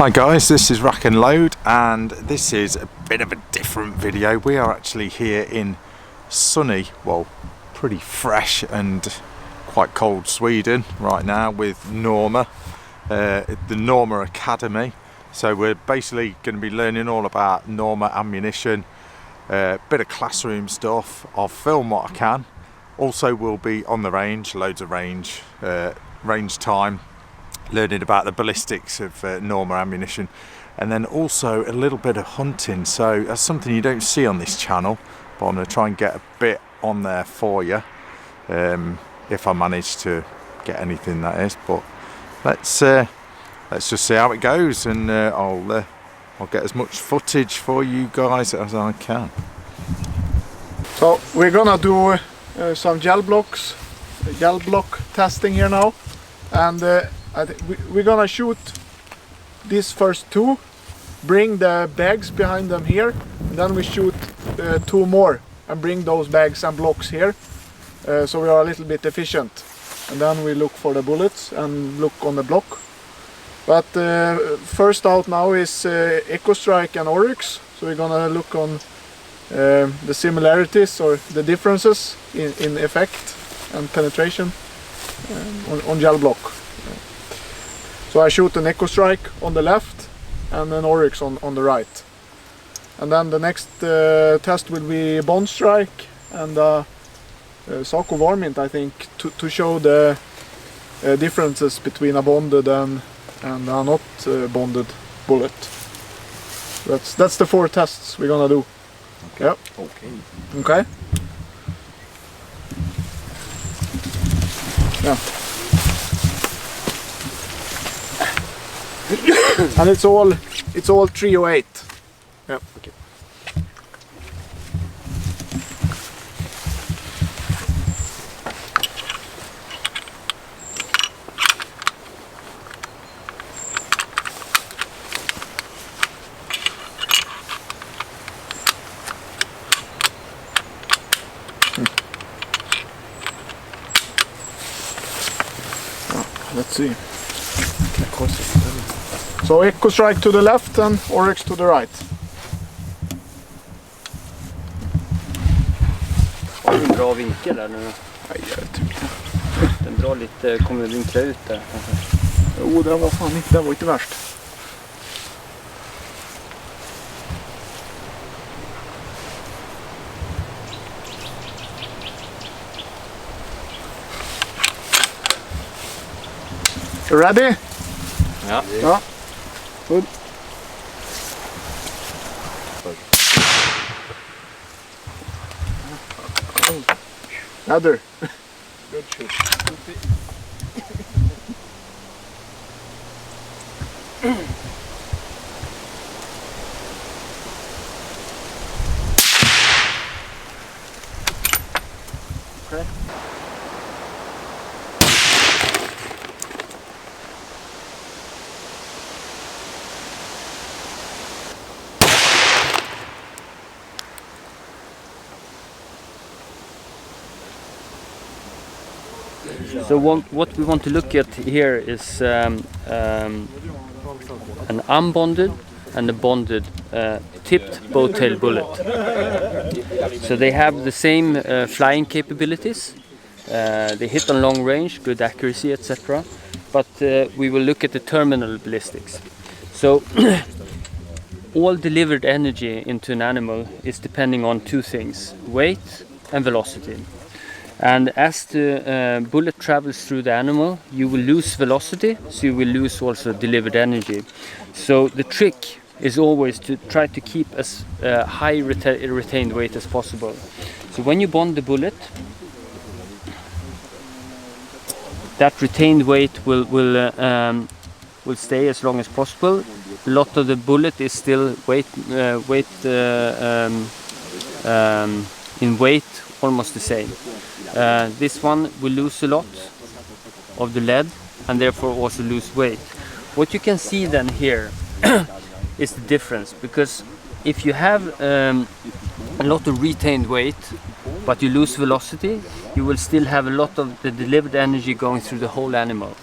Hi guys, this is RACKNLOAD and this is a bit of a different video. We are actually here in sunny, well, pretty fresh and quite cold Sweden right now with Norma, the Norma Academy. So we're basically going to be learning all about Norma ammunition, a bit of classroom stuff. I'll film what I can. Also we'll be on the range, loads of range time, learning about the ballistics of Norma ammunition, and then also a little bit of hunting. So that's something you don't see on this channel, but I'm going to try and get a bit on there for you, if I manage to get anything, that is. But let's just see how it goes, and I'll get as much footage for you guys as I can. So we're gonna do some gel block testing here now, and we're gonna shoot these first two, bring the bags behind them here, and then we shoot two more and bring those bags and blocks here, so we are a little bit efficient, and then we look for the bullets and look on the block. But first out now is Echo Strike and Oryx, so we're gonna look on the similarities or the differences in effect and penetration on gel block. So I shoot an Echo Strike on the left and an Oryx on the right. And then the next test will be Bond Strike and Saco Varmint, I think, to show the differences between a bonded and a not bonded bullet. That's the 4 tests we're gonna do. Okay. Yep. Okay. Yeah. And it's all 308. Yeah. Okay. Let's see. So Echo Strike to the left and Oryx to the right. Har du en bra vinkel där nu? Nej, jag tycker Den drar lite, kommer vinkla ut där kanske. Jo, det var fan inte, det var inte värst. You ready? Ja. Ja. Good. Another. Good shoot. Okay. So what we want to look at here is an unbonded and a bonded tipped bow-tail bullet. So they have the same flying capabilities. They hit on long range, good accuracy, etc. But we will look at the terminal ballistics. So all delivered energy into an animal is depending on 2 things: weight and velocity. And as the bullet travels through the animal, you will lose velocity, so you will lose also delivered energy. So the trick is always to try to keep as high retained weight as possible. So when you bond the bullet, that retained weight will stay as long as possible. A lot of the bullet is still in weight almost the same. This one will lose a lot of the lead and therefore also lose weight. What you can see then here is the difference, because if you have a lot of retained weight but you lose velocity, you will still have a lot of the delivered energy going through the whole animal.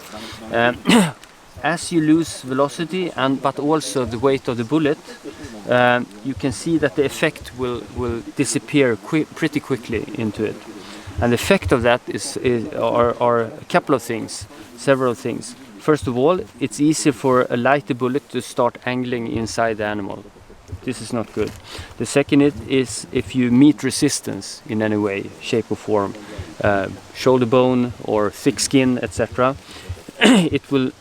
as you lose velocity but also the weight of the bullet, you can see that the effect will disappear pretty quickly into it. And the effect of that are a couple of things, several things. First of all, it's easy for a lighter bullet to start angling inside the animal. This is not good. The second is if you meet resistance in any way, shape or form, shoulder bone or thick skin, etc., it will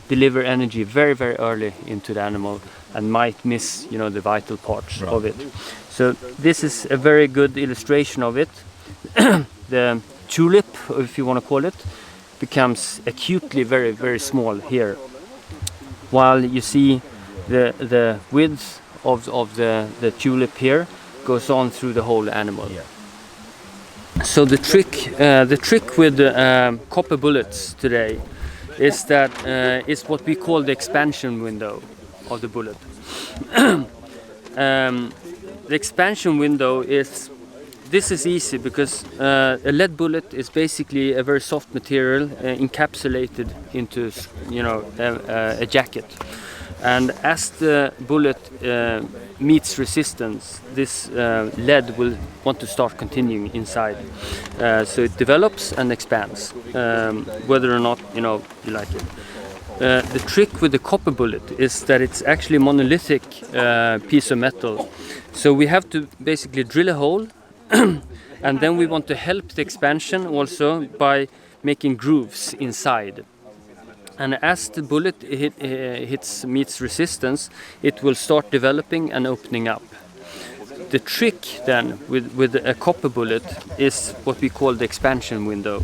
deliver energy very, very early into the animal and might miss, you know, the vital parts of it. So this is a very good illustration of it. The tulip, if you want to call it, becomes acutely very, very small here, while you see the width of the tulip here goes on through the whole animal. So the trick with copper bullets today is that is what we call the expansion window of the bullet. The expansion window is, this is easy because a lead bullet is basically a very soft material encapsulated into, you know, a jacket. And as the bullet meets resistance, this lead will want to start continuing inside. So it develops and expands, whether or not, you know, you like it. The trick with the copper bullet is that it's actually a monolithic piece of metal. So we have to basically drill a hole and then we want to help the expansion also by making grooves inside. And as the bullet meets resistance, it will start developing and opening up. The trick then with a copper bullet is what we call the expansion window.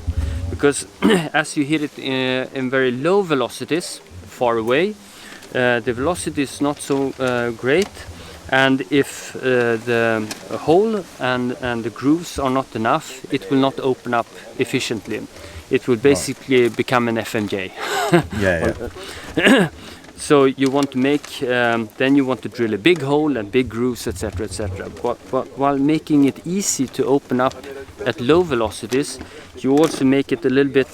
Because as you hit it in very low velocities, far away, the velocity is not so great. And if the hole and the grooves are not enough, it will not open up efficiently. It will basically become an FMJ. So you want to make, then you want to drill a big hole and big grooves, etc., etc. But while making it easy to open up at low velocities, you also make it a little bit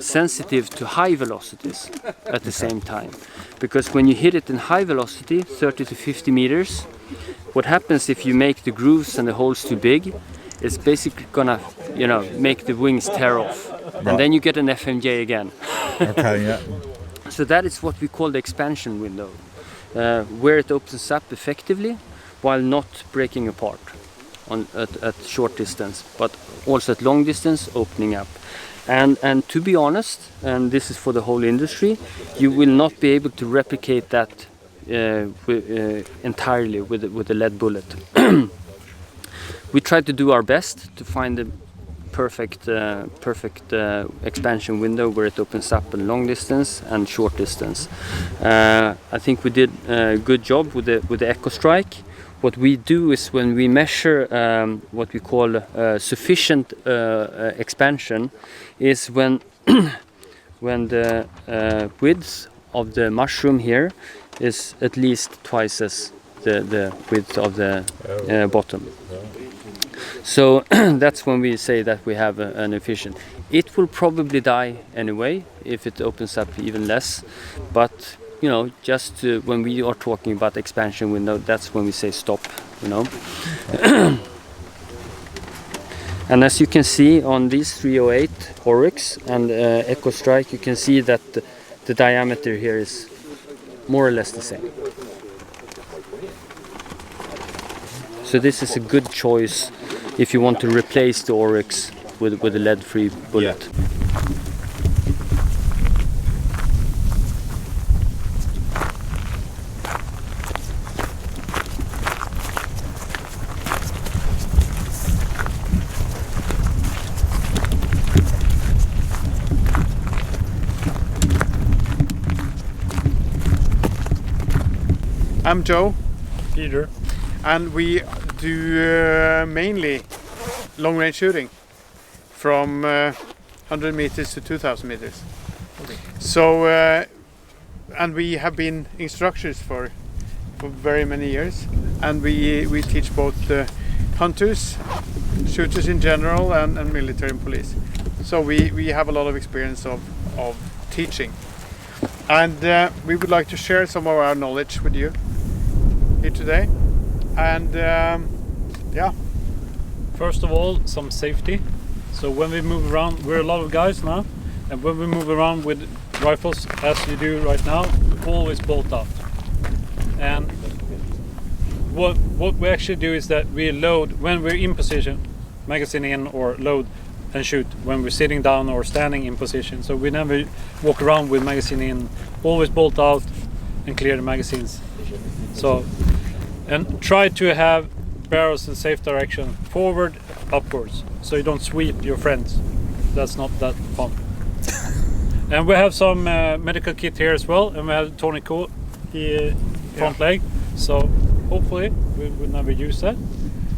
sensitive to high velocities at the same time. Because when you hit it in high velocity, 30 to 50 meters, what happens if you make the grooves and the holes too big? It's basically gonna, you know, make the wings tear off. And then you get an FMJ again. Okay, yeah. So that is what we call the expansion window, where it opens up effectively while not breaking apart at short distance, but also at long distance opening up. And to be honest, and this is for the whole industry, you will not be able to replicate that entirely with the lead bullet. We try to do our best to find the perfect expansion window where it opens up in long distance and short distance. I think we did a good job with the Echo Strike. What we do is when we measure what we call sufficient expansion is when when the width of the mushroom here is at least twice as the width of the bottom. So that's when we say that we have an efficient. It will probably die anyway if it opens up even less, but you know, just when we are talking about expansion window, that's when we say stop, you know. And as you can see on these 308 Oryx and Echo Strike, you can see that the diameter here is more or less the same. So this is a good choice if you want to replace the Oryx with a lead-free bullet. Yeah. I'm Joe. Peter. And we do mainly long-range shooting from 100 meters to 2,000 meters. Okay. So, and we have been instructors for very many years, and we teach both hunters, shooters in general, and military and police. So we have a lot of experience of teaching. And we would like to share some of our knowledge with you here today. And yeah. First of all, some safety. So when we move around, we're a lot of guys now, and when we move around with rifles, as you do right now, always bolt up. And what we actually do is that we load when we're in position, magazine in, or load and shoot when we're sitting down or standing in position. So we never walk around with magazine in, always bolt out and clear the magazines. So, and try to have barrels in safe direction, forward, upwards, so you don't sweep your friends. That's not that fun. And we have some medical kit here as well, and we have tourniquet front leg, so hopefully we will never use that.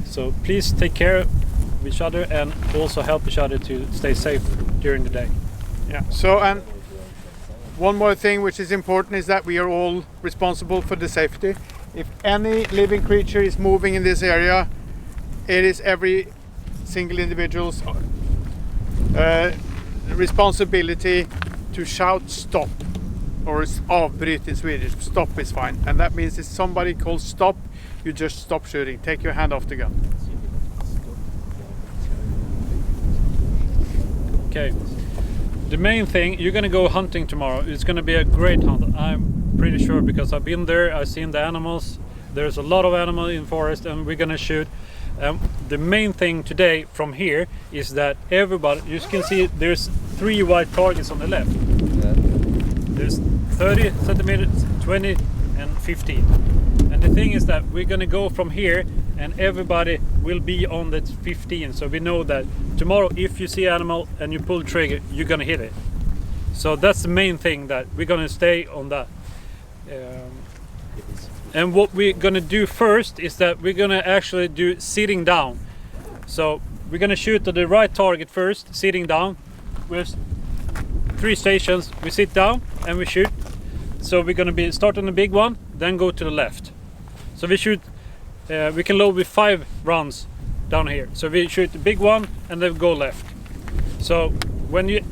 So please take care of each other and also help each other to stay safe during the day. Yeah. So, and one more thing which is important is that we are all responsible for the safety. If any living creature is moving in this area, it is every single individual's responsibility to shout stop, or avbryt in Swedish. Stop is fine, and that means if somebody calls stop, you just stop shooting. Take your hand off the gun. Okay. The main thing, you're gonna go hunting tomorrow. It's gonna be a great hunt. I'm pretty sure, because I've been there, I've seen the animals. There's a lot of animals in forest, and we're gonna shoot. The main thing today from here is that everybody, you can see there's 3 white targets on the left. There's 30 centimeters, 20 and 15. And the thing is that we're gonna go from here, and everybody will be on that 15. So we know that tomorrow, if you see animal and you pull the trigger, you're gonna hit it. So that's the main thing, that we're gonna stay on that. And what we're gonna do first is that we're gonna actually do sitting down. So we're gonna shoot at the right target first, sitting down. With 3 stations, we sit down and we shoot. So we're gonna start on the big one, then go to the left. So we shoot, we can load with 5 rounds down here. So we shoot the big one and then go left. So when you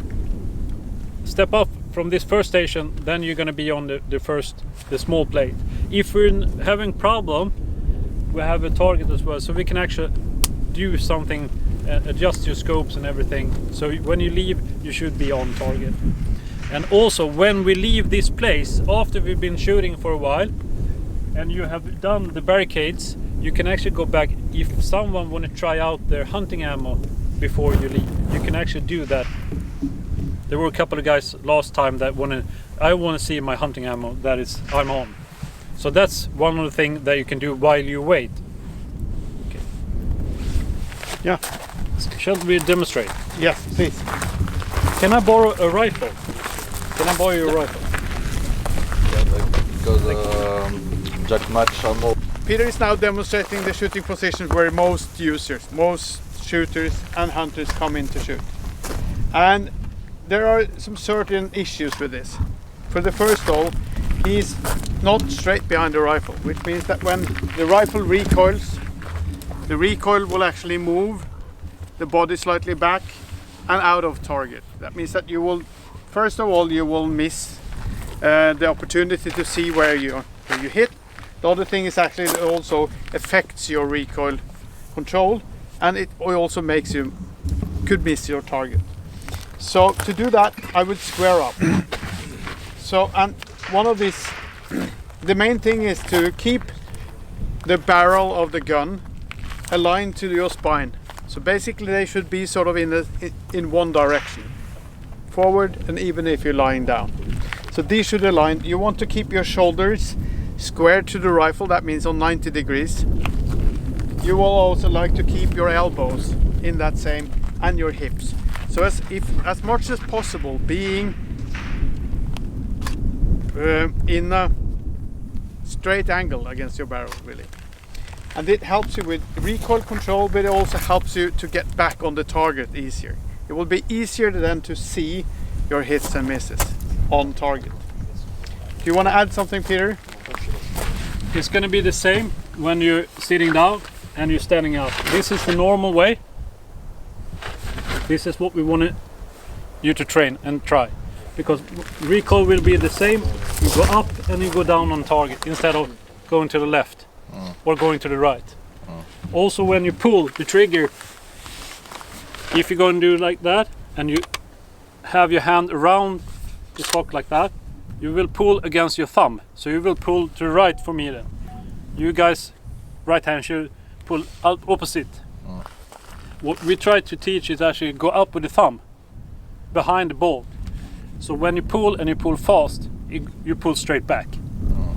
step up from this first station, then you're gonna be on the small plate. If we're having problem, we have a target as well, so we can actually do something, adjust your scopes and everything. So when you leave, you should be on target. And also, when we leave this place, after we've been shooting for a while, and you have done the barricades, you can actually go back. If someone want to try out their hunting ammo before you leave, you can actually do that. There were a couple of guys last time that I want to see my hunting ammo, that is, I'm on. So that's one of the things that you can do while you wait. Okay. Yeah. Shall we demonstrate? Yes, please. Can I borrow a rifle? Can I borrow your rifle? Because jack match ammo. Peter is now demonstrating the shooting positions where most shooters and hunters come in to shoot. And there are some certain issues with this. For the first of all, he's not straight behind the rifle, which means that when the rifle recoils, the recoil will actually move the body slightly back and out of target. That means that you will, first of all, you will miss the opportunity to see where you hit. The other thing is actually it also affects your recoil control, and it also makes you could miss your target. So to do that, I would square up. So, and one of these, the main thing is to keep the barrel of the gun aligned to your spine. So basically they should be sort of in one direction, forward, and even if you're lying down. So these should align. You want to keep your shoulders square to the rifle, that means on 90 degrees. You will also like to keep your elbows in that same, and your hips. So as much as possible being in a straight angle against your barrel, really. And it helps you with recoil control, but it also helps you to get back on the target easier. It will be easier then to see your hits and misses on target. Do you want to add something, Peter? It's going to be the same when you're sitting down and you're standing up. This is the normal way. This is what we want you to train and try. because recoil will be the same. You go up and you go down on target instead of going to the left or going to the right. Also, when you pull the trigger, if you're going to do like that and you have your hand around the stock like that, you will pull against your thumb. So you will pull to the right for me then. You guys, right hand should pull out opposite. What we try to teach is actually go up with the thumb behind the ball. So when you pull and you pull fast, you pull straight back.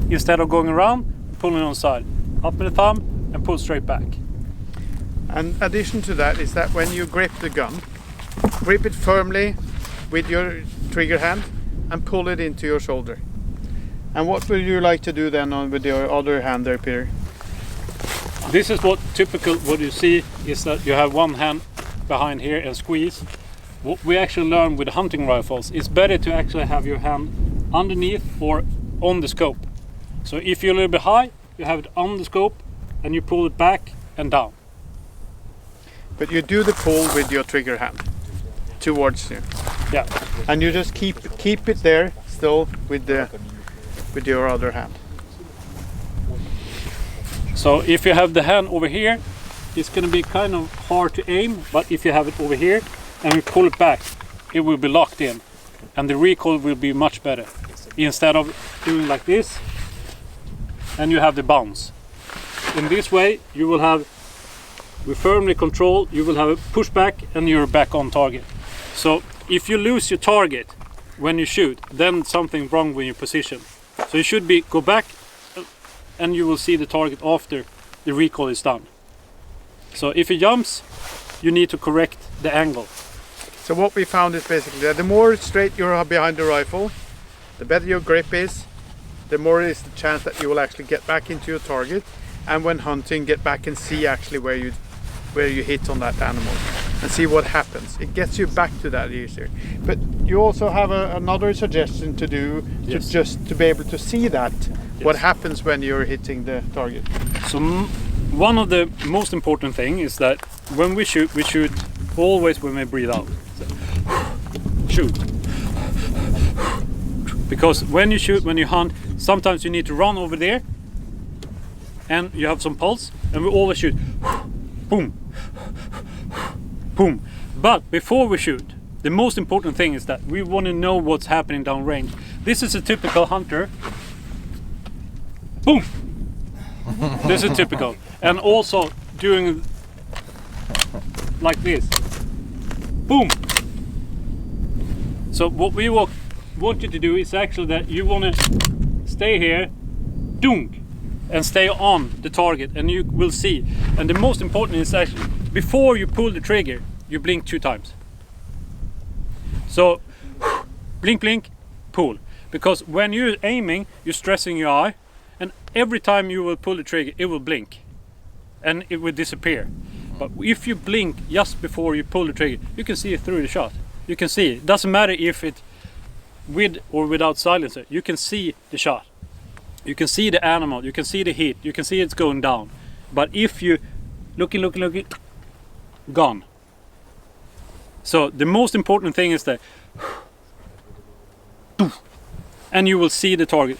Instead of going around, pulling on the side. Up with the thumb and pull straight back. And addition to that is that when you grip the gun, grip it firmly with your trigger hand and pull it into your shoulder. And what would you like to do then with your other hand there, Peter? This is what you see is that you have one hand behind here and squeeze. What we actually learn with hunting rifles, it's better to actually have your hand underneath or on the scope. So if you're a little bit high, you have it on the scope and you pull it back and down. But you do the pull with your trigger hand towards you. Yeah. And you just keep it there still with your other hand. So if you have the hand over here, it's going to be kind of hard to aim, but if you have it over here and you pull it back, it will be locked in and the recoil will be much better. Instead of doing like this and you have the bounce. In this way you will have, we firmly control, you will have a push back and you're back on target. So if you lose your target when you shoot, then something's wrong with your position. So you should go back and you will see the target after the recoil is done. So if it jumps, you need to correct the angle. So what we found is basically that the more straight you are behind the rifle, the better your grip is, the more is the chance that you will actually get back into your target, and when hunting, get back and see actually where you hit on that animal and see what happens. It gets you back to that easier. But you also have another suggestion to do to be able to see that, what happens when you're hitting the target. So one of the most important thing is that when we shoot always when we breathe out. So, shoot. Because when you shoot, when you hunt, sometimes you need to run over there and you have some pulse, and we always shoot boom, boom. But before we shoot, the most important thing is that we want to know what's happening downrange. This is a typical hunter. Boom. This is typical. And also doing like this. Boom. So what we want you to do is actually that you want to stay here, dunk, and stay on the target, and you will see. And the most important is actually before you pull the trigger, you blink 2 times. So blink, blink, pull. Because when you're aiming, you're stressing your eye, and every time you will pull the trigger, it will blink and it will disappear. But if you blink just before you pull the trigger, you can see it through the shot. You can see it. Doesn't matter if it's with or without silencer. You can see the shot. You can see the animal. You can see the hit. You can see it's going down. But if you looking, gone. So the most important thing is that, and you will see the target.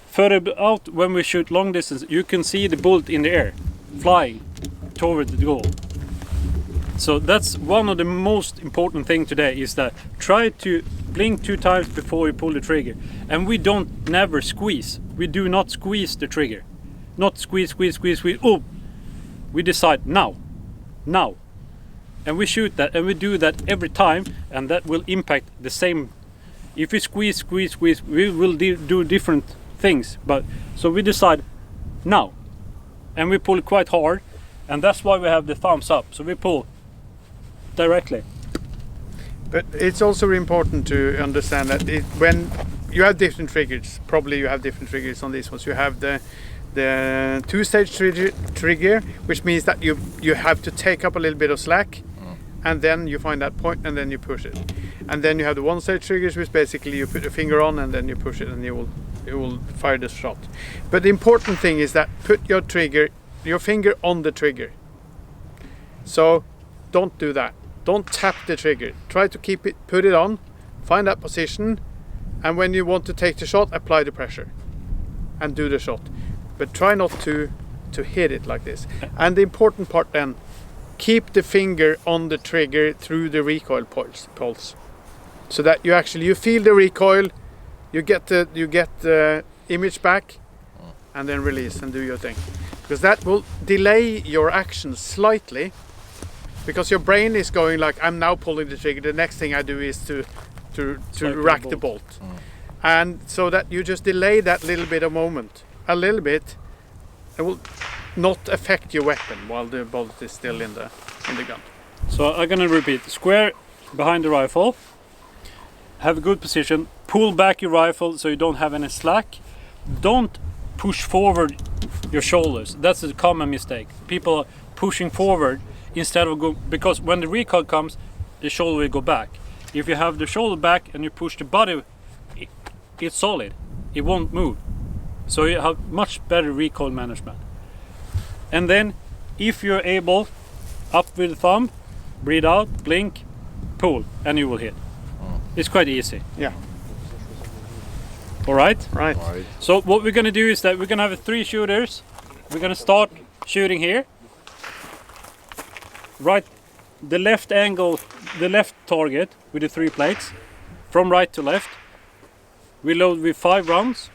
Further out, when we shoot long distance, you can see the bullet in the air, flying toward the goal. So that's one of the most important things today, is that try to blink 2 times before you pull the trigger. And we don't never squeeze. We do not squeeze the trigger. Not squeeze. Oh, we decide now. And we shoot that, and we do that every time, and that will impact the same. If we squeeze, we will do different things. But so we decide now, and we pull quite hard, and that's why we have the thumbs up. So we pull directly. But it's also important to understand that when you have different triggers, probably you have different triggers on these ones. You have the 2-stage trigger, which means that you have to take up a little bit of slack, and then you find that point and then you push it. And then you have the 1-stage triggers, which basically you put your finger on and then you push it and you will fire the shot. But the important thing is that put your finger on the trigger. So don't do that. Don't tap the trigger. Try to put it on, find that position, And when you want to take the shot, apply the pressure and do the shot. But try not to hit it like this. And the important part then, keep the finger on the trigger through the recoil pulse. So that you feel the recoil, you get the image back, and then release and do your thing. Because that will delay your action slightly, because your brain is going like, I'm now pulling the trigger, the next thing I do is to rack the bolt. And so that you just delay that little bit of moment a little bit. It will not affect your weapon while the bolt is still in the gun. So I'm gonna repeat: square behind the rifle, have a good position, pull back your rifle so you don't have any slack. Don't push forward your shoulders. That's a common mistake. People are pushing forward instead of because when the recoil comes, the shoulder will go back. If you have the shoulder back and you push the body, it's solid. It won't move. So you have much better recoil management. And then, if you're able, up with the thumb, breathe out, blink, pull, and you will hit. It's quite easy. Yeah. All right? Right. So what we're gonna do is that we're gonna have 3 shooters. We're gonna start shooting here. Right, the left angle, the left target with the 3 plates, from right to left. We load with 5 rounds,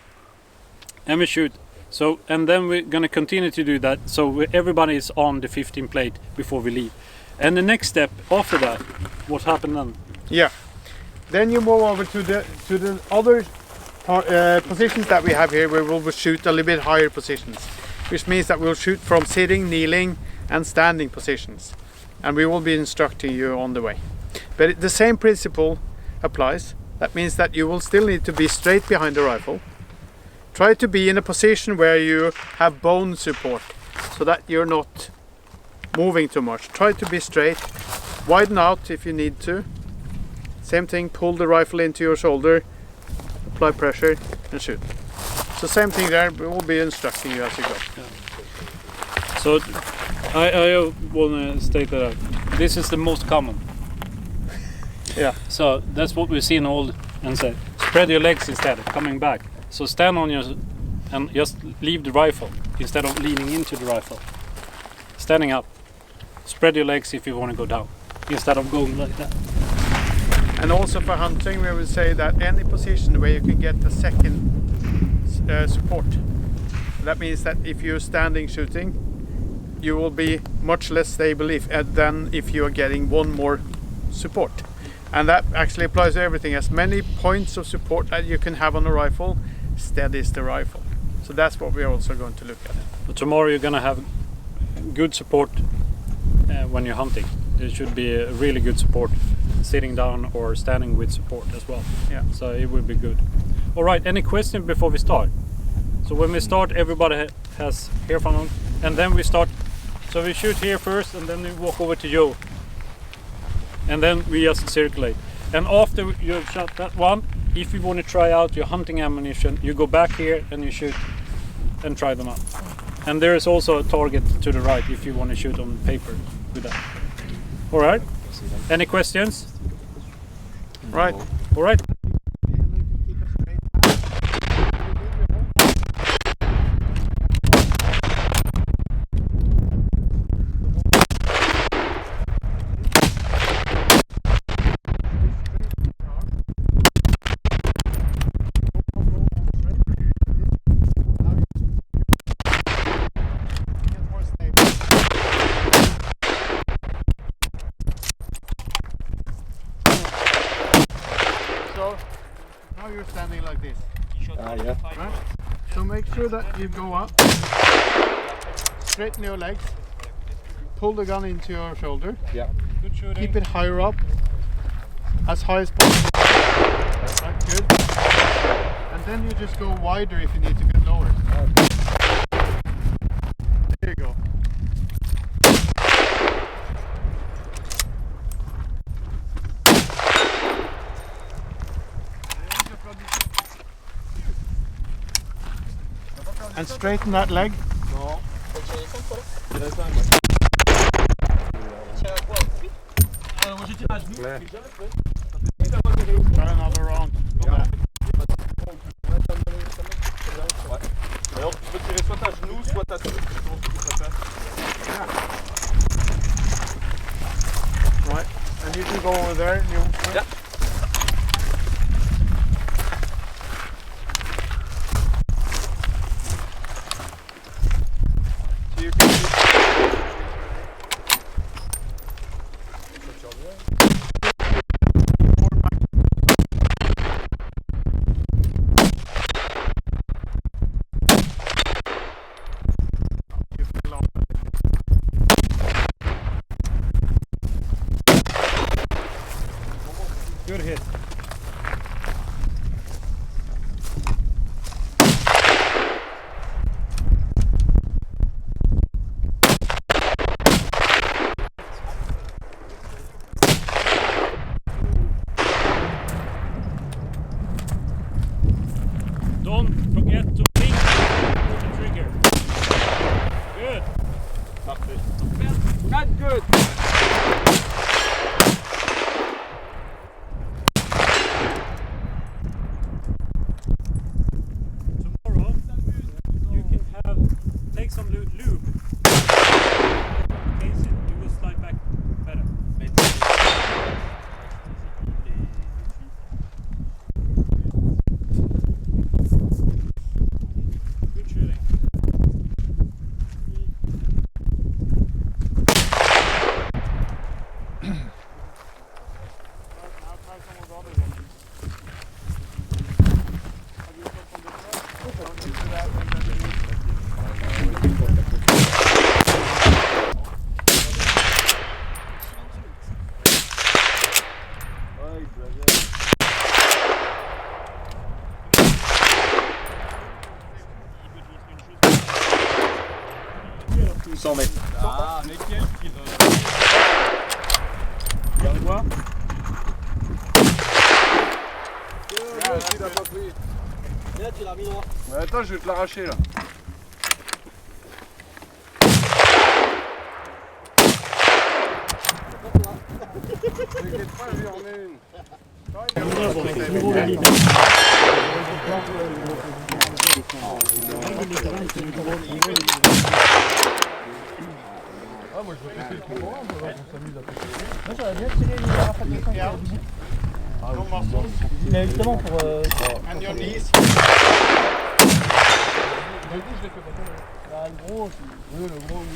and we shoot. So, and then we're gonna continue to do that. So everybody is on the 15 plate before we leave. And the next step after that, what happened then? Yeah. Then you move over to the other positions that we have here, where we'll shoot a little bit higher positions, which means that we'll shoot from sitting, kneeling, and standing positions. And we will be instructing you on the way. But the same principle applies. That means that you will still need to be straight behind the rifle. Try to be in a position where you have bone support, so that you're not moving too much. Try to be straight. Widen out if you need to. Same thing, pull the rifle into your shoulder, apply pressure, and shoot. So same thing there, we will be instructing you as you go. Yeah. So I want to state that this is the most common. Yeah. So that's what we've seen all and said. Spread your legs instead of coming back. So stand on your and just leave the rifle instead of leaning into the rifle. Standing up. Spread your legs if you want to go down instead of going like that. And also for hunting, we will say that any position where you can get a second support. That means that if you're standing shooting, you will be much less stable than if you are getting one more support. And that actually applies to everything. As many points of support that you can have on a rifle, steadies the rifle. So that's what we're also going to look at. But tomorrow you're going to have good support when you're hunting. There should be a really good support, sitting down or standing with support as well. Yeah. So it will be good. All right, any question before we start? So when we start, everybody has earphone on, and then we start. So we shoot here first, and then we walk over to Joe. And then we just circulate. And after you have shot that one, if you want to try out your hunting ammunition, you go back here and you shoot and try them out. And there is also a target to the right if you want to shoot on paper with that. All right. Any questions? Right. All right. Now you're standing like this. Yeah. Right? So make sure that you go up, straighten your legs, pull the gun into your shoulder, Yeah. Good shooting. keep it higher up, as high as possible. Right, good. And then you just go wider if you need to get lower. There you go. And straighten that leg. Try another round. You go over there. Yeah. So you can see. Good hit. Don't forget to blink the trigger. Good. Not good. Tomorrow you can take some lube. Case it, you will slide back better. Good shooting. Ah, mais quel Viens voir. il a pas pris. Là, tu l'as mis droit. Ouais, attends, je vais te l'arracher là. T'inquiète pas, je lui en mets une. Ah, moi je veux tester le courant, on s'amuse à tester. Moi j'aurais bien tiré une rafale de 5 mais justement pour... And your knees. Bah, le gros, oui, le gros, oui.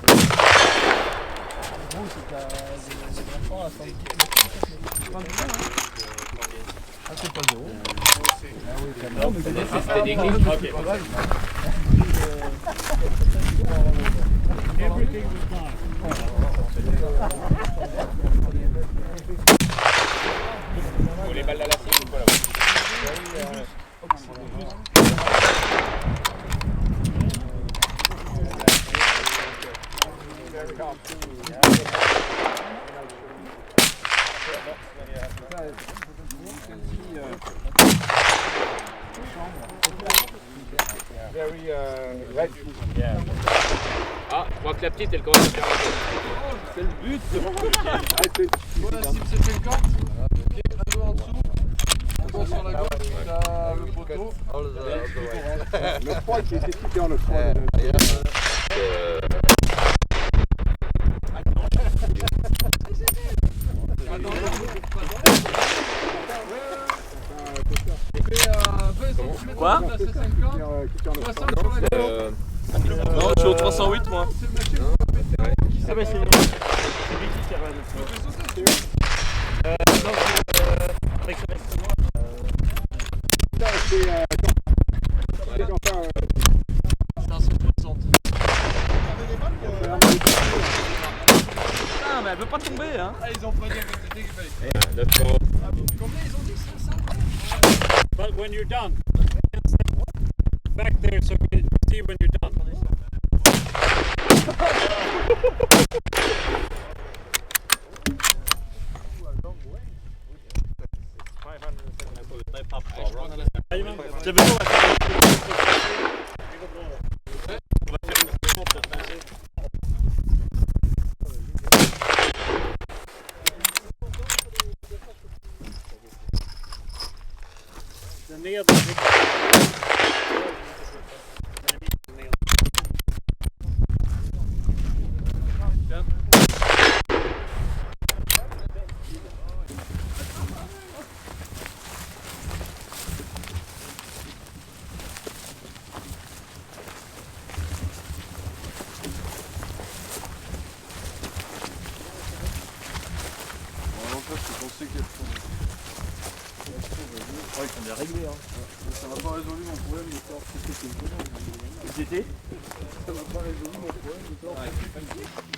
Le gros, c'est qu'à des enfants à 110. Ah, c'est pas zéro. Ah oui, c'est non, mais c'était des glitches. Ok, pas mal. Everything was done. Faut les balles à la cible ou quoi là-bas? Ah, je crois que la petite elle commence à faire un peu. C'est le but. La cible c'est 50. Ok, un doigt en dessous. Un doigt sur la gauche, t'as le poteau. Le froid qui était tout dans le froid. Quoi? 60 sur la gauche. Non, je suis au 308 moi. Ah bah c'est lui qui a Ah, mais elle veut pas tomber hein. Ah, ils ont pas dit à côté qu'il fallait. Combien ils ont dit 500? But when you're done, back there so we see when you're done. Ça, je pensais qu'elles sont. Ouais, ils sont bien réglés. Hein. Ça n'a pas résolu mon problème de savoir si c'était une commande. Ils étaient Ça n'a pas résolu mon problème de savoir si c'était une commande.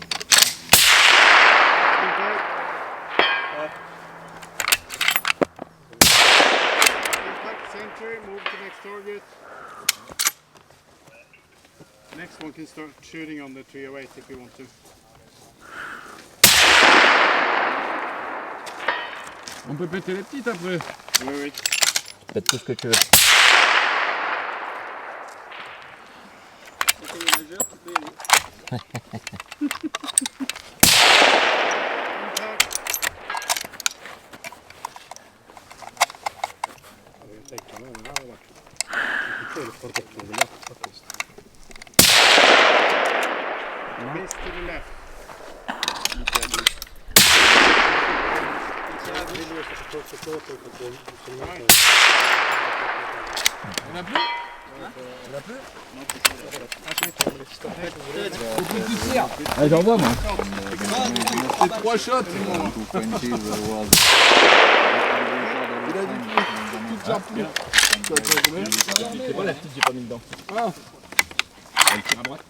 Center, move to next target. Next one can start shooting on the 308 if you want to. On peut péter les petites après. Oui, oui. Faites tout ce que tu veux. Miss to the left. On a plus? On a plus? Allez, j'en vois moi. C'est 3 shots. Il a dit tout déjà plus. C'est pas la petite, j'ai pas mis dedans.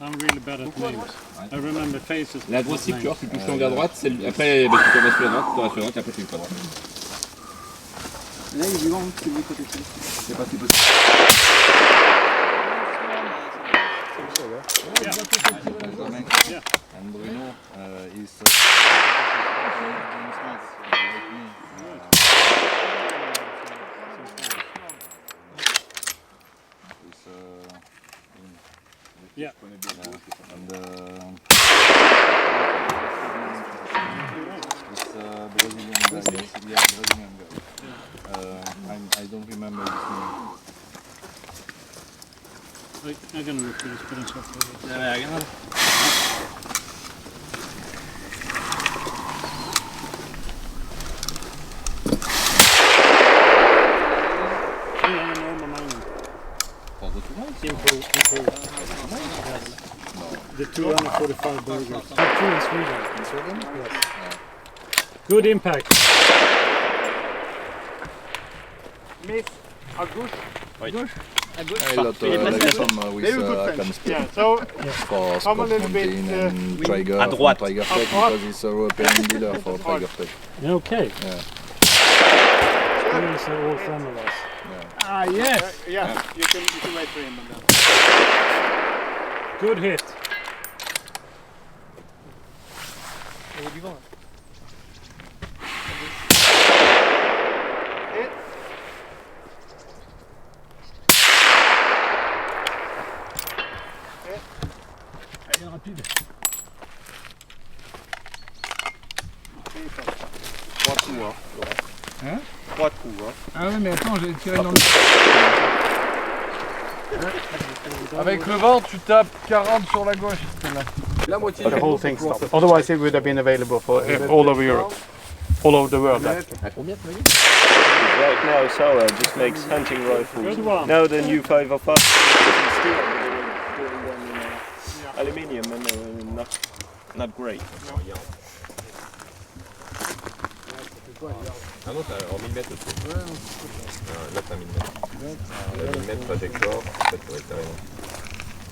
I'm really bad at names. I remember faces. La droite sécure, tu touches l'angle à droite, après bah, tu te restes sur la droite, tu te restes sur la droite et après tu le passes. Là, il est vivant, c'est lui côté dessus. C'est pas si possible. And Bruno is Yeah. And it's Brazilian guy. Yeah, Brazilian guy. I don't remember his name. I'm gonna look for this, but it's not. Improve. The 245 burgers. Two in Sweden. In Sweden? Yes. Good impact. Miss à gauche. Oui. Gauche. A lot like some with can speed Yeah, so for come a Scott little bit, Mountain and Tiger, à droite. from Tiger Tech because it's a European dealer for Tiger Tech. Okay. Yeah. These are all families. Ah, yes. Yeah, you can wait for him and then. Good hit. Hit. Elle est rapide. 3 coups, hein. Hein? 3 coups, hein. Ah oui, mais attends, j'ai tiré dans le. Avec le vent, tu tapes 40 sur la gauche. La moitié. The whole thing stopped. Otherwise, it would have been available for all over Europe, all over the world. Actually. À combien tu m'as dit? Right now, Soa just makes hunting rifles. Good one. Now the new 505 is in steel, doing them in aluminium and not great. Ah non, c'est en millimètres aussi. Là, c'est un millimètre. Le millimètre trajectoire, en fait, ouais, carrément.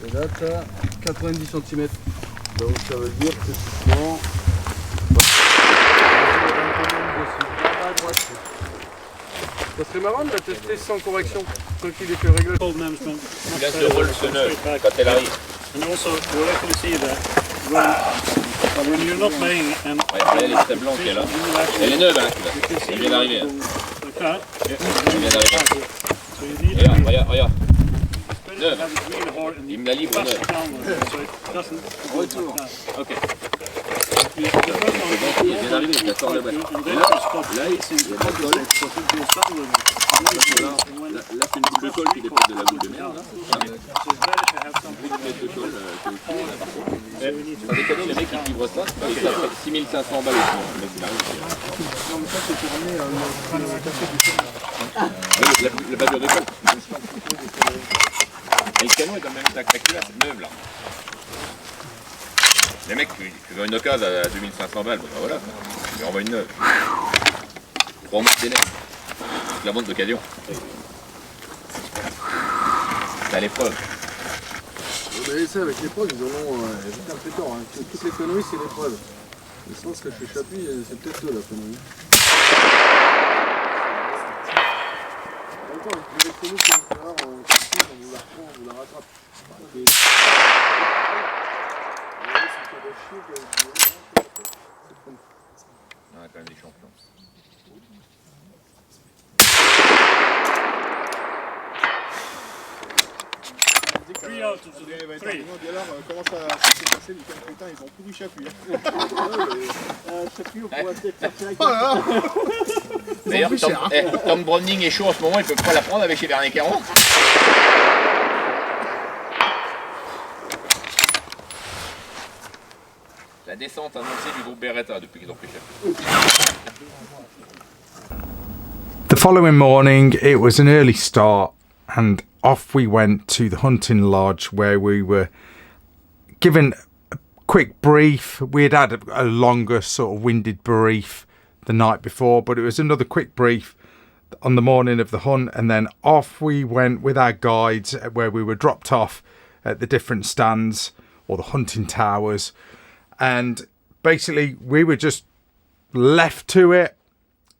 Et là, t'as 90 cm. Donc ça veut dire que tu prends. Ça serait marrant de la tester sans correction, sans qu'il ait fait régler. Cold management. Tu laisses le rôle se neuve quand elle arrive. And also, you'll actually see that when you're not playing and Ouais, regarde les tables blancs qu'elle a. Elle est neuve, hein, tu vois. Elle vient d'arriver. Hein. like that, Elle vient d'arriver. so you need Regarde. to have it really hard and Il me la livre press neuve. it downward so it doesn't go like that. Ok. The first one Il vient d'arriver, il la sort de la boîte. and then you stop Là, il y a placing pas de colle. so it goes downward. Là, c'est une boucle de colle qui dépose de la boule de merde. Là. So it's better to have something Une mètre de colle qui est au-dessus, là, par contre. Sans déconner, les mecs qui livrent ça, c'est 6500 balles aussi. Le mec, il arrive. La basure de colle. Et le canon est quand même spectaculaire, c'est neuve là. Les mecs, tu veux une occasion à 2500 balles, bah voilà, tu lui envoies une neuve. Pour moi, c'est net. C'est la vente d'occasion. C'est à l'épreuve. Vous avez ça avec l'épreuve, ils en ont vite un peu tort. Hein. Toutes les conneries, c'est l'épreuve. Le sens que je chapouille, c'est peut-être eux la connerie. En même temps, avec les électroniques, comme on vous la reprend, on vous la rattrape. On a quand même des champions. Comment ça s'est passé, putain, ils ont pourri Chapuis. Chapuis, on pourrait peut-être faire D'ailleurs, Tom Browning est chaud en ce moment, il peut pas la prendre avec chez Vernet Caron. La descente annoncée du groupe Beretta depuis qu'ils ont pris Chapuis. The following morning, it was an early start, and off we went to the hunting lodge where we were given a quick brief. We had had a longer sort of winded brief the night before, but it was another quick brief on the morning of the hunt, and then off we went with our guides where we were dropped off at the different stands or the hunting towers, and basically we were just left to it.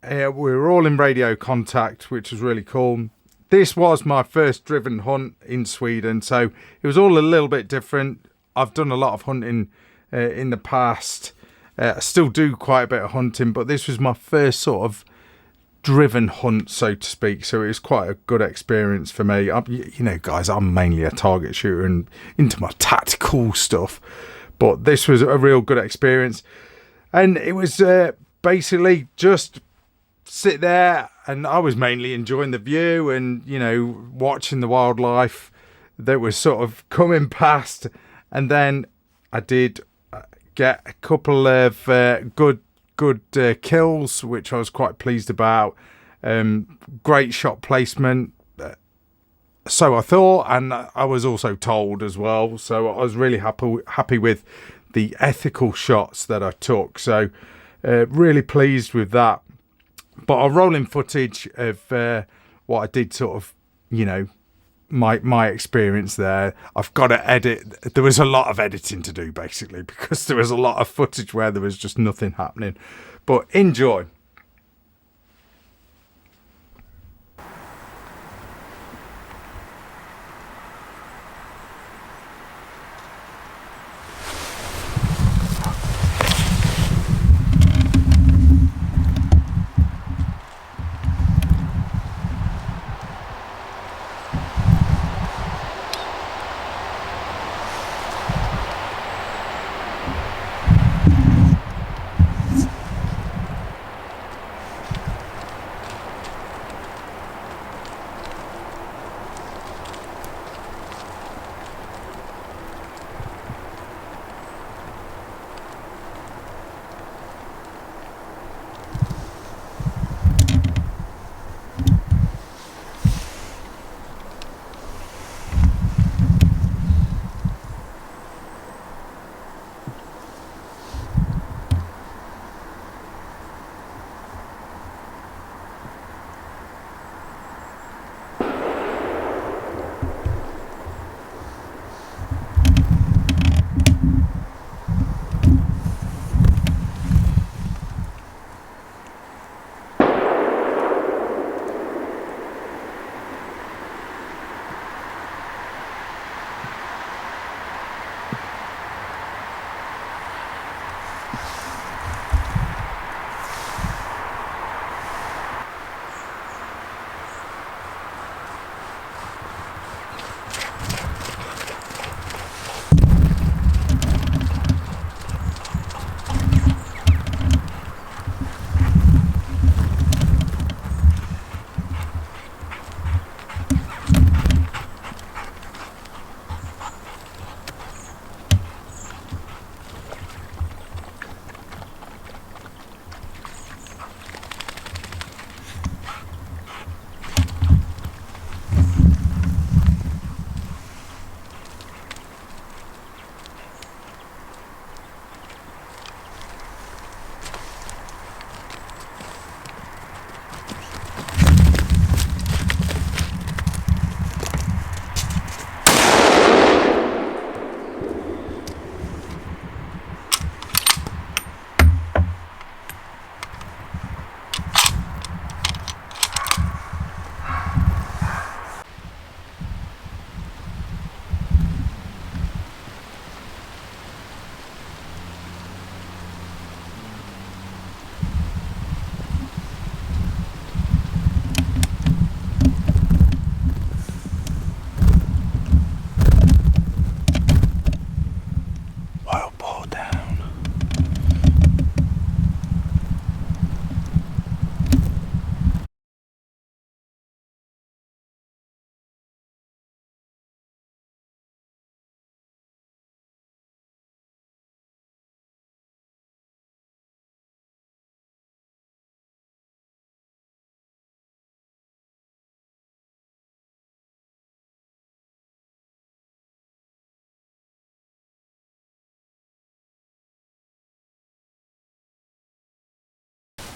We were all in radio contact, which was really cool. This was my first driven hunt in Sweden, so it was all a little bit different. I've done a lot of hunting in the past. I still do quite a bit of hunting, but this was my first sort of driven hunt, so to speak. So it was quite a good experience for me. You know, guys, I'm mainly a target shooter and into my tactical stuff, but this was a real good experience. And it was basically just sit there, and I was mainly enjoying the view and, you know, watching the wildlife that was sort of coming past. And then I did get a couple of good kills, which I was quite pleased about. Great shot placement, so I thought, and I was also told as well. So I was really happy with the ethical shots that I took. So really pleased with that. But I'll roll in footage of what I did, sort of, you know, my experience there. I've got to edit. There was a lot of editing to do, basically, because there was a lot of footage where there was just nothing happening. But enjoy.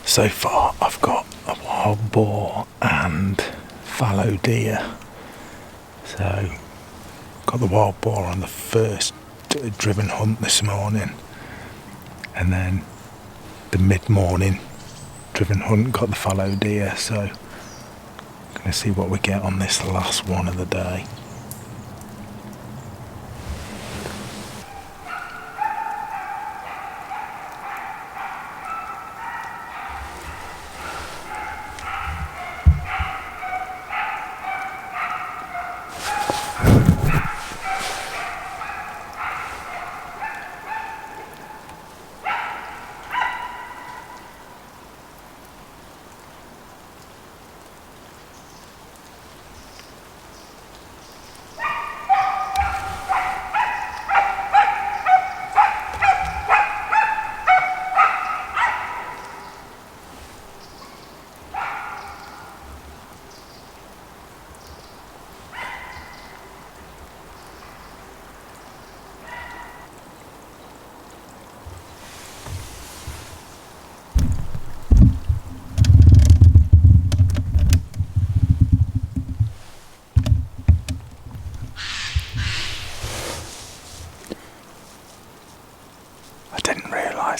So far I've got a wild boar and fallow deer. So got the wild boar on the first driven hunt this morning, and then the mid-morning driven hunt got the fallow deer. So gonna see what we get on this last one of the day.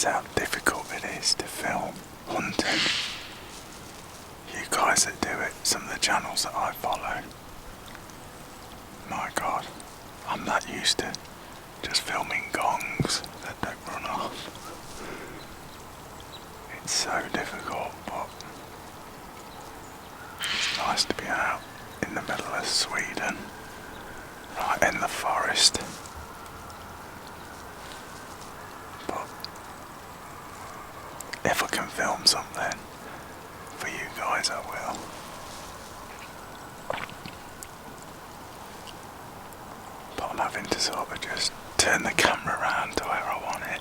How difficult it is to film hunting. You guys that do it, some of the channels that I follow, my god, I'm not used to just filming gongs that don't run off. It's so difficult, but it's nice to be out in the middle of Sweden, right in the forest. If I can film something for you guys, I will. But I'm having to sort of just turn the camera around to where I want it,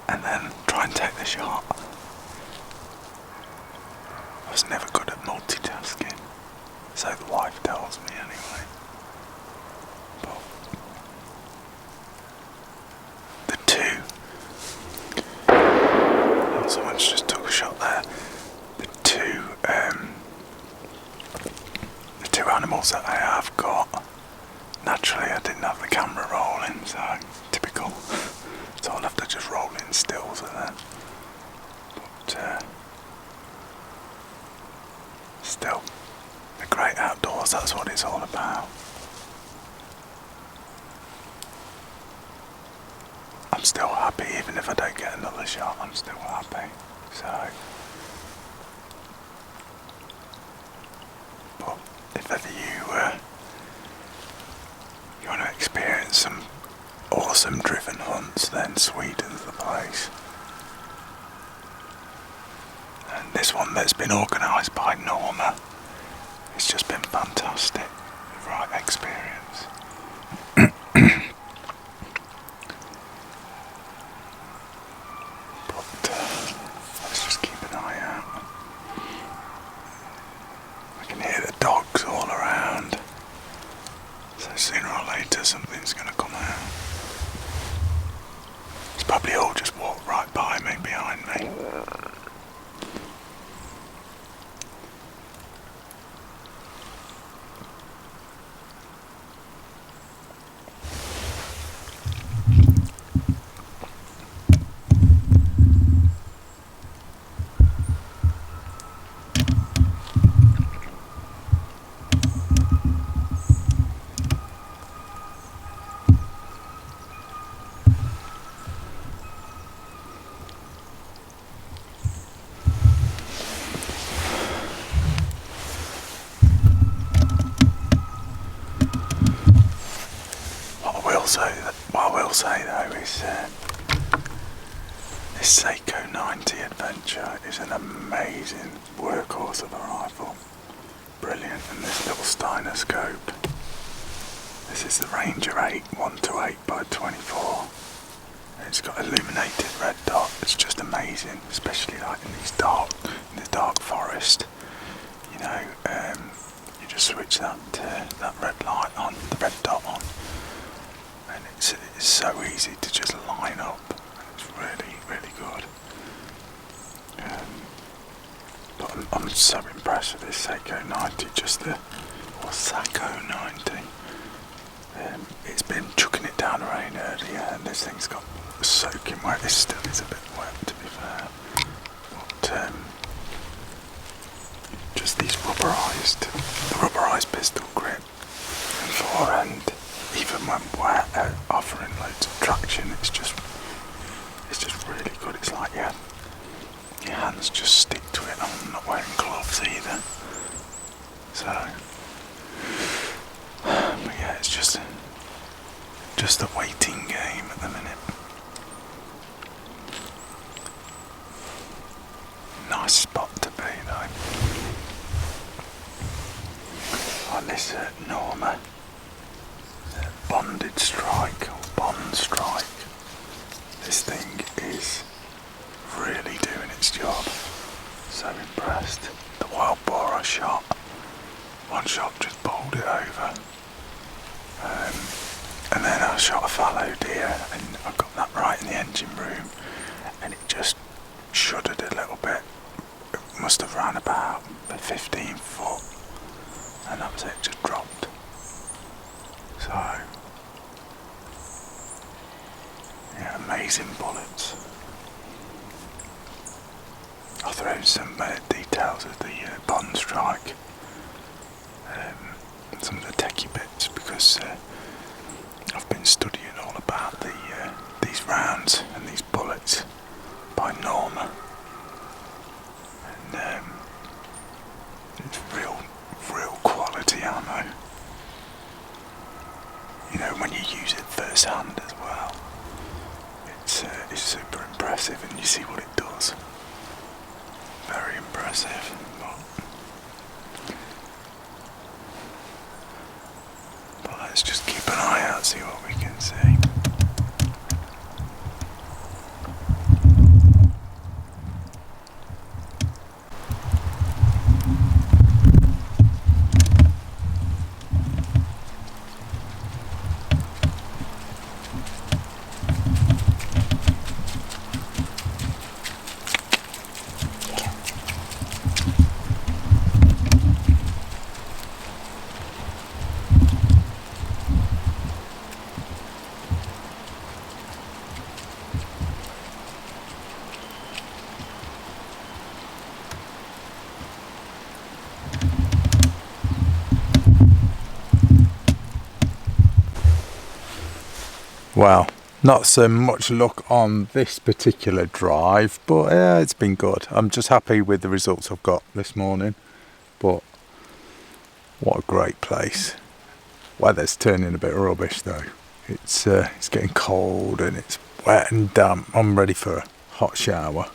and then try and take the shot. I was never good at multitasking, so the wife tells me anyway. But the two, someone's just took a shot there. The two animals that I have got, naturally I didn't have the camera rolling, so typical. So I'll have to just roll in stills with them. But still, the great outdoors, that's what it's all about. I'm still happy, even if I don't get another shot, I'm still happy. So, but if ever you want to experience some awesome driven hunts, then Sweden's the place. And this one that's been organised by Norma, it's just been fantastic. The right experience. Let's just keep an eye out. I can hear the dogs all around, so sooner or later something's going to come out. It's probably all just walked right by me, behind me. What I will say though is this Seiko 90 Adventure is an amazing workhorse of a rifle. Brilliant. And this little Steiner scope. This is the Ranger 8 128x24. It's got illuminated red dot. It's just amazing, especially like in the dark forest. You know, you just switch that red light on, the red dot on. And it's so easy to just line up. It's really, really good. I'm so impressed with this Seiko 90, just the, or Sako 90. It's been chucking it down rain earlier and this thing's got soaking wet. This still is a bit wet to be fair. But just these rubberized pistol grip and forehand, even when wet, offering loads of traction. It's just really good. It's like your hands just stick to it. I'm not wearing gloves either. So, but yeah, it's just a waiting game at the minute. Nice spot to be though. On this Norma bonded strike or bond strike. This thing is really doing its job. So impressed. The wild boar I shot, one shot just bowled it over. And then I shot a fallow deer and I got that right in the engine room and it just shuddered a little bit. It must have ran about 15 foot and that was it, just dropped. So, yeah, amazing bullets. I'll throw in some details of the bond strike, some of the techie bits, because I've been studying all about these rounds and these bullets by Norma, and it's real quality ammo. You know, when you use it first hand as well, it's super impressive, and you see what it does. Very impressive. But let's just keep an eye out, see what we can see. Well, not so much luck on this particular drive, but it's been good. I'm just happy with the results I've got this morning. But what a great place. Weather's turning a bit rubbish though. It's getting cold and it's wet and damp. I'm ready for a hot shower.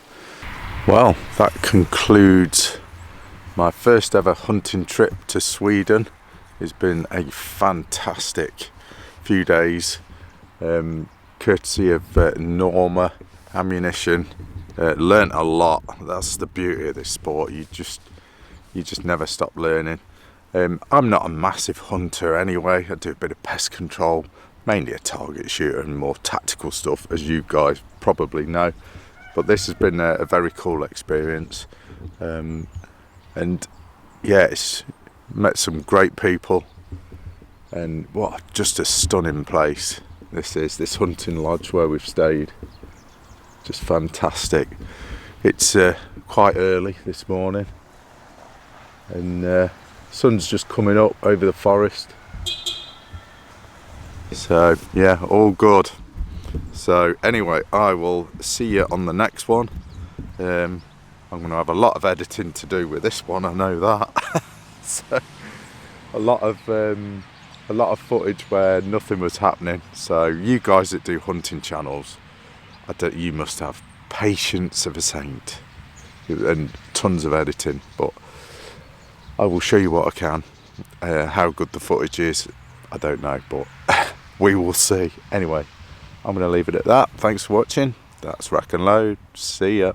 Well, that concludes my first ever hunting trip to Sweden. It's been a fantastic few days. Courtesy of Norma ammunition. Learnt a lot. That's the beauty of this sport. You just never stop learning. I'm not a massive hunter anyway. I do a bit of pest control, mainly a target shooter and more tactical stuff, as you guys probably know. But this has been a very cool experience, and yeah, it's met some great people, and what just a stunning place. This hunting lodge where we've stayed, just fantastic. It's quite early this morning and sun's just coming up over the forest, so yeah, all good. So anyway, I will see you on the next one. I'm going to have a lot of editing to do with this one, I know that. So a lot of footage where nothing was happening. So you guys that do hunting channels, you must have patience of a saint and tons of editing, but I will show you what I can. How good the footage is, I don't know, but we will see. Anyway, I'm going to leave it at that. Thanks for watching. That's Rack and Load. See ya.